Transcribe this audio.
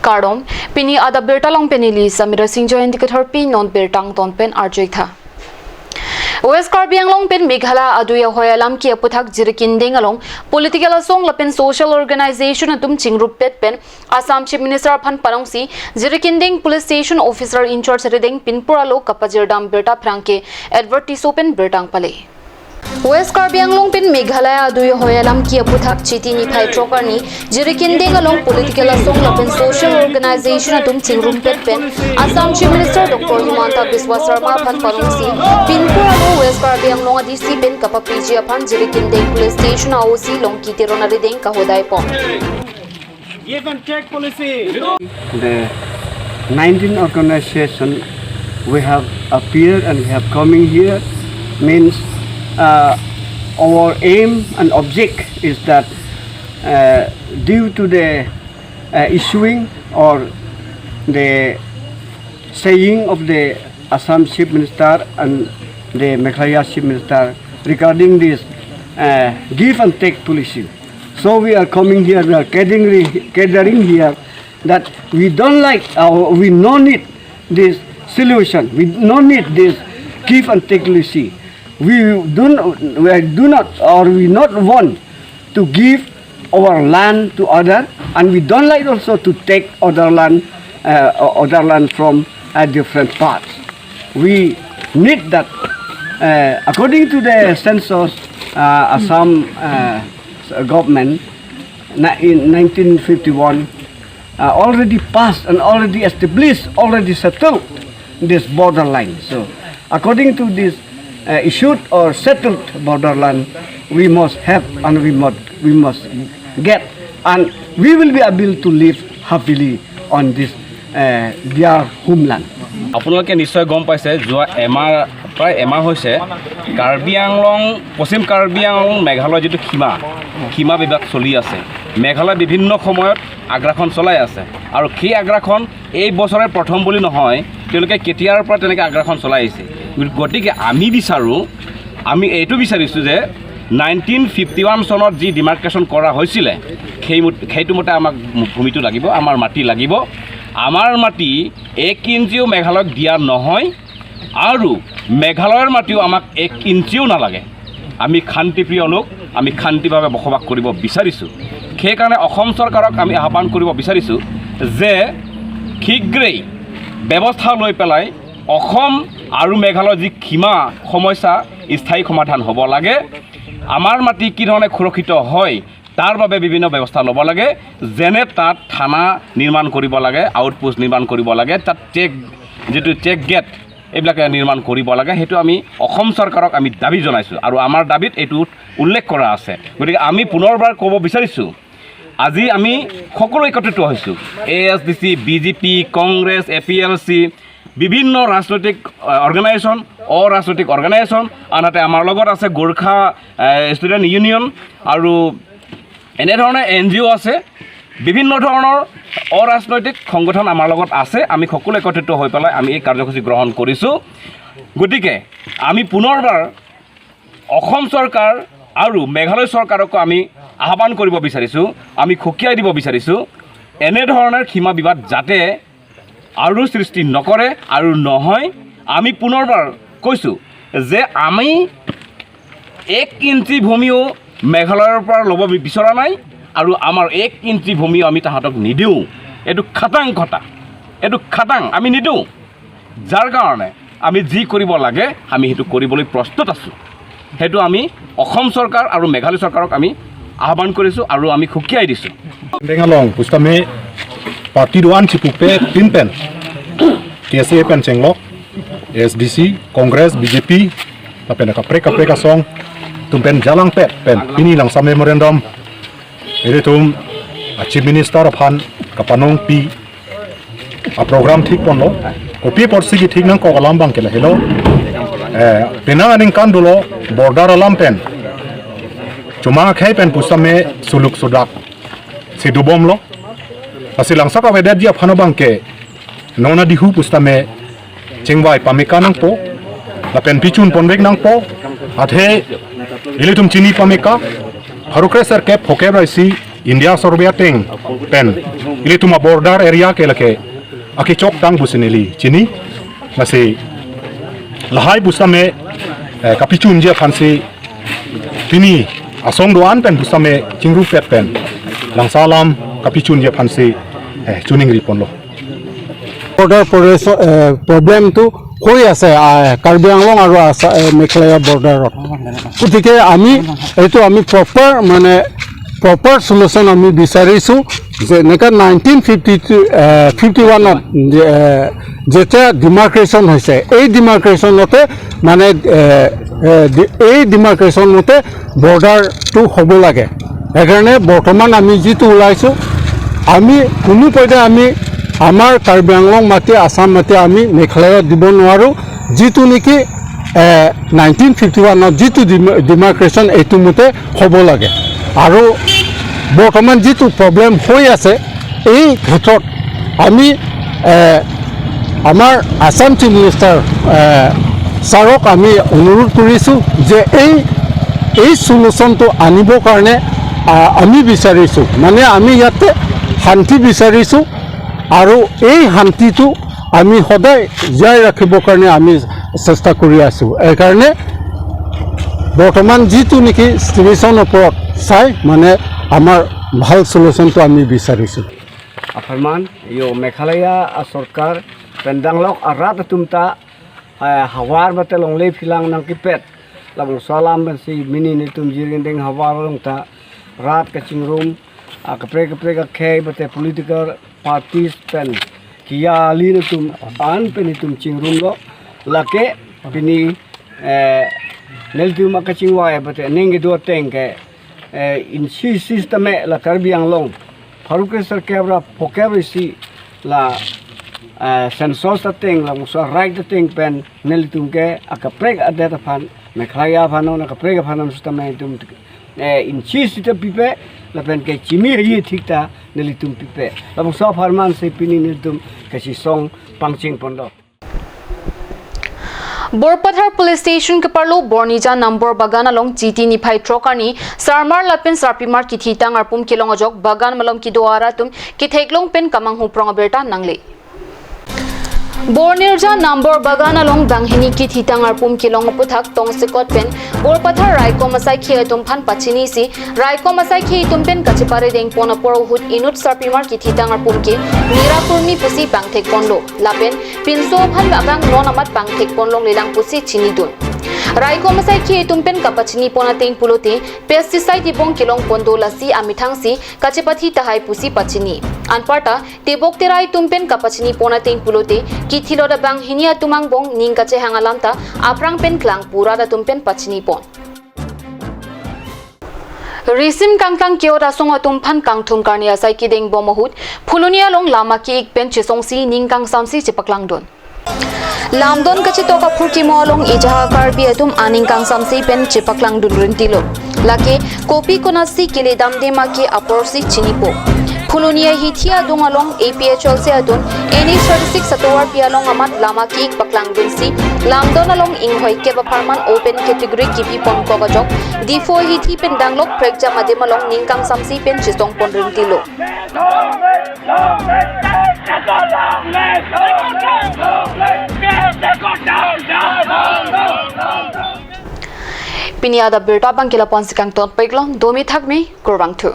Namaskaram, Pini Ada Birtalong Penili, Samira Singjo Indicator Pin non Birtang Ton Pen Arjitha. West Karbi Anglong Pen Meghala Aduya Hoyalam Kia Putak Jirikinding along political song Lapin social organization atum Chingrup Pet Pen Assam Chief Minister Pan Parongsi Jirikinding police station officer in charge Reding Pinpuralo Kapajirdam Birta Pranke Advertisopen Birtang Pale. West Karbi Anglong Pen Meghalaya Aduya Hoyalam Kia Putak Chiti ni Pai Trokarni Jirikinding along political song Lapin social organization atum Chingrup Pet Pen Assam Chief Minister Dr. Himanta Biswa Sarma Pan Parongsi Pinpuralo West Karbi Anglong DC Pen Kapapiji upon Jirikinding police station AOC Long Kitirona Reding Kahodai Pom. Give and take policy. The 19 organization we have appeared and we have coming here means our aim and object is that due to the issuing or the saying of the Assam Chief Minister and the Meghalaya Chief Minister regarding this give and take policy. So we are coming here, we are gathering here that we don't like, we don't need this solution, we don't need this give and take policy. We do not or we not want to give our land to other, and we don't like also to take other land from different parts. We need that according to the census Assam government in 1951 already passed and already established, already settled this borderline. So according to this issued or settled borderland, we must have and we must get, and we will be able to live happily on this their homeland. আপোনালোকে নিশ্চয় গম পাইছে যোৱা প্ৰায় এমাহ হৈছে কাৰ্বি আংলং পশ্চিম কাৰ্বি আংলং মেঘালয় যিটো সীমা বিবাদ চলি আছে। মেঘালয় বিভিন্ন সময়ত আগ্ৰাসন চলাই আছে আৰু সেই আগ্ৰাসন এই বছৰৰ প্ৰথম বুলি নহয়, তেওঁলোকে কেতিয়াৰ পৰা তেনেকৈ আগ্ৰাসন চলাই আহিছে। গতিকে আমি এইটো বিচাৰিছোঁ যে 1951 চনত যি ডিমাৰ্কেশ্যন কৰা হৈছিলে সেইটো মতে আমাক ভূমিটো লাগিব, আমাৰ মাটি লাগিব। আমাৰ মাটি 1 ইঞ্চিও মেঘালয়ক দিয়া নহয় আৰু মেঘালয়ৰ মাটিও আমাক 1 ইঞ্চিও নালাগে। আমি শান্তিপ্ৰিয় লোক, আমি শান্তিভাৱে বসবাস কৰিব বিচাৰিছোঁ। সেইকাৰণে অসম চৰকাৰক আমি আহ্বান কৰিব বিচাৰিছোঁ যে শীঘ্ৰেই ব্যৱস্থা লৈ পেলাই অসম আৰু মেঘালয়ৰ যি সীমা সমস্যা স্থায়ী সমাধান হ'ব লাগে। আমাৰ মাটি কি ধৰণে সুৰক্ষিত হয় তাৰ বাবে বিভিন্ন ব্যৱস্থা ল'ব লাগে, যেনে তাত থানা নিৰ্মাণ কৰিব লাগে, আউটপোষ্ট নিৰ্মাণ কৰিব লাগে, তাত চেক গেট এইবিলাক নিৰ্মাণ কৰিব লাগে। সেইটো আমি অসম চৰকাৰক আমি দাবী জনাইছোঁ আৰু আমাৰ দাবীত এইটো উল্লেখ কৰা আছে। গতিকে আমি পুনৰবাৰ ক'ব বিচাৰিছোঁ, আজি আমি সকলো একত্ৰিত হৈছোঁ, ASDC, BJP, কংগ্ৰেছ, APLC, বিভিন্ন ৰাজনৈতিক অৰ্গেনাইজেশ্যন, অৰাজনৈতিক অৰ্গেনাইজেশ্যন, আনহাতে আমাৰ লগত আছে গোৰ্খা ষ্টুডেণ্ট ইউনিয়ন আৰু এনেধৰণে NGO আছে, বিভিন্ন ধৰণৰ অৰাজনৈতিক সংগঠন আমাৰ লগত আছে। আমি সকলো একত্ৰিত হৈ পেলাই আমি এই কাৰ্যসূচী গ্ৰহণ কৰিছোঁ। গতিকে আমি পুনৰবাৰ অসম চৰকাৰ আৰু মেঘালয় চৰকাৰকো আমি আহ্বান কৰিব বিচাৰিছোঁ, আমি সকীয়াই দিব বিচাৰিছোঁ, এনেধৰণৰ সীমা বিবাদ যাতে আৰু সৃষ্টি নকৰে আৰু নহয়। আমি পুনৰবাৰ কৈছোঁ যে আমি 1 ইঞ্চি ভূমিও মেঘালয়ৰ পৰা ল'ব বিচৰা নাই আৰু আমাৰ 1 ইঞ্চি ভূমিও আমি তাহাঁতক নিদিওঁ। এইটো খাটাং আমি নিদিওঁ, যাৰ কাৰণে আমি যি কৰিব লাগে আমি সেইটো কৰিবলৈ প্ৰস্তুত আছোঁ। সেইটো আমি অসম চৰকাৰ আৰু মেঘালয় চৰকাৰক আমি আহ্বান কৰিছোঁ আৰু আমি সকীয়াই দিছোঁ। Bengalong pustame party duan cipupe pinpen TSA pen chenglok SDC Congress BJP tapen kapreka song tumpen jalang pet pen pini lang sa memorandum ere tum Chief Minister phan kapanong pi a program thik ponlo kopi porsi ki thik nang ko alam bang kela hello penang aning kandulo border alam pen cuma khai pen pustame suluk sudak sidubom lo asilang saka wedat dia phano bangke nona dihu pustame chengwai pameka nang po la pen pichun ponbek nang po athe ilitum chini pameka harukre sir ke phoke raisi India sorbia teng pen Ini tuma border area ke lake aki chok tang busineli chini nasi lahai busame kapichun je phansi pini asong doan pen busame chingru pet pen langsalam kapichun je phansi chuning ripon lo border problem to হৈ আছে কাৰ্বি আংলং আৰু মেঘালয় বৰ্ডাৰত গতিকে আমি এইটো আমি proper solution আমি বিচাৰিছো যে নেকা 1951ত যেতিয়া ডিমাৰ্কেশন হৈছে এই ডিমাৰ্কেশনতে মানে এই ডিমাৰ্কেশন মতে বৰ্ডাৰটো হ'ব লাগে একাৰণে বৰ্তমান আমি যিটো ওলাইছো আমি কোনো পইদে আমি আমাৰ কাৰ্বি আংলং মাটি আসাম মাটি আমি মেঘালয়ত দিব নোৱাৰো যিটো নেকি 1951ত যিটো ডিমাৰ্কেশন এইটো মতে হ'ব লাগে আৰু বৰ্তমান যিটো প্ৰবলেম হৈ আছে এই ক্ষেত্ৰত আমি আমাৰ আসাম চিফ মিনিষ্টাৰ ছাৰক আমি অনুৰোধ কৰিছোঁ যে এই সলিউশনটো আনিবৰ কাৰণে আমি বিচাৰিছোঁ মানে আমি ইয়াতে শান্তি বিচাৰিছোঁ আৰু এই শান্তিটো আমি সদায় জীয়াই ৰাখিবৰ কাৰণে আমি চেষ্টা কৰি আছো এই কাৰণে বৰ্তমান যিটো নেকি সিচুৱেশ্যনৰ ওপৰত চাই মানে আমাৰ ভাল সলিউশনটো আমি বিচাৰিছো Afirman, yo Meghalaya Sarkar pendanglok arat tumta hawar batelong le philang nang kipet lang salam si mini ni tum jiring deng hawar long ta rat ka chingrum kapre ka khay bate political parties pen kia ali ni tum an pen tum chingrum lo lake pini nel tum ka chingwa bate nenge do teng in system la Karbi Anglong Faruk Sarkar pokebri si la sensos ta ting la musa right ta ting pen nel tum ke akapreg adeta phan Meghalaya phano na kapreg phanam system tum in system ta pipe la pen ke chimi ye thikta nel tum pipe la musa farman se pini nel tum ke si song pangching pondo Borpathar Police Station ke parlo Bornija number bagan along GT Niphai Trokani Sarmar Lapin Sarpimar Kithi Tangar Pum Kilong Ajok bagan malom ki doara tum ki theklong pen kamang hu prong berta nangle Bornirja number bagan along Banghini ki thitangar pum kilong puthak tong sikot pen Borpathar Raiko Masai khi tum phan pachini si Raiko Masai khi tum pen kachipare deng pona por hut inut Sarpimar ki thitangar pum ke Mirapurmi pusi pangthek ponlo lapen pinso phan agang non amat pangthek ponlong lelang pusi chinidun Raiko Masai khi tum pen kapachini pona teng pulote pesticide ibong kilong pondo lasi amithang si kachipathi tahai pusi pachini anparta tebok terai tum pen kapachini pona teng pulote Kithilo da bang hinia tumang bong ning kache hangalamta aprang pen klang pura da tumpen pachini pon Risim kangkang kyo da song atum phan kangthum karnia sai ki deng bomohut phulunia long lama ki ik pen chisong si ning kang samsi chipaklang don Lamdon kachi toka phurki molong ijaha karbi atum aning kang samsi pen chipaklang dun rintilo lake kopi konasi kile damde ma ki aporsi chinipo Phulunia hithia dungalong APHL se adun any 36 satowar pialong amat lama ki paklang dunsi lamdon along inghoi ke farman open category kipi pon ko gajok difo hithi pen danglok prekja madem along ningkang samsi pen chisong pon rintilo Piniada berta bangkila ponsikang tot peglong domi thakmi kurbang thu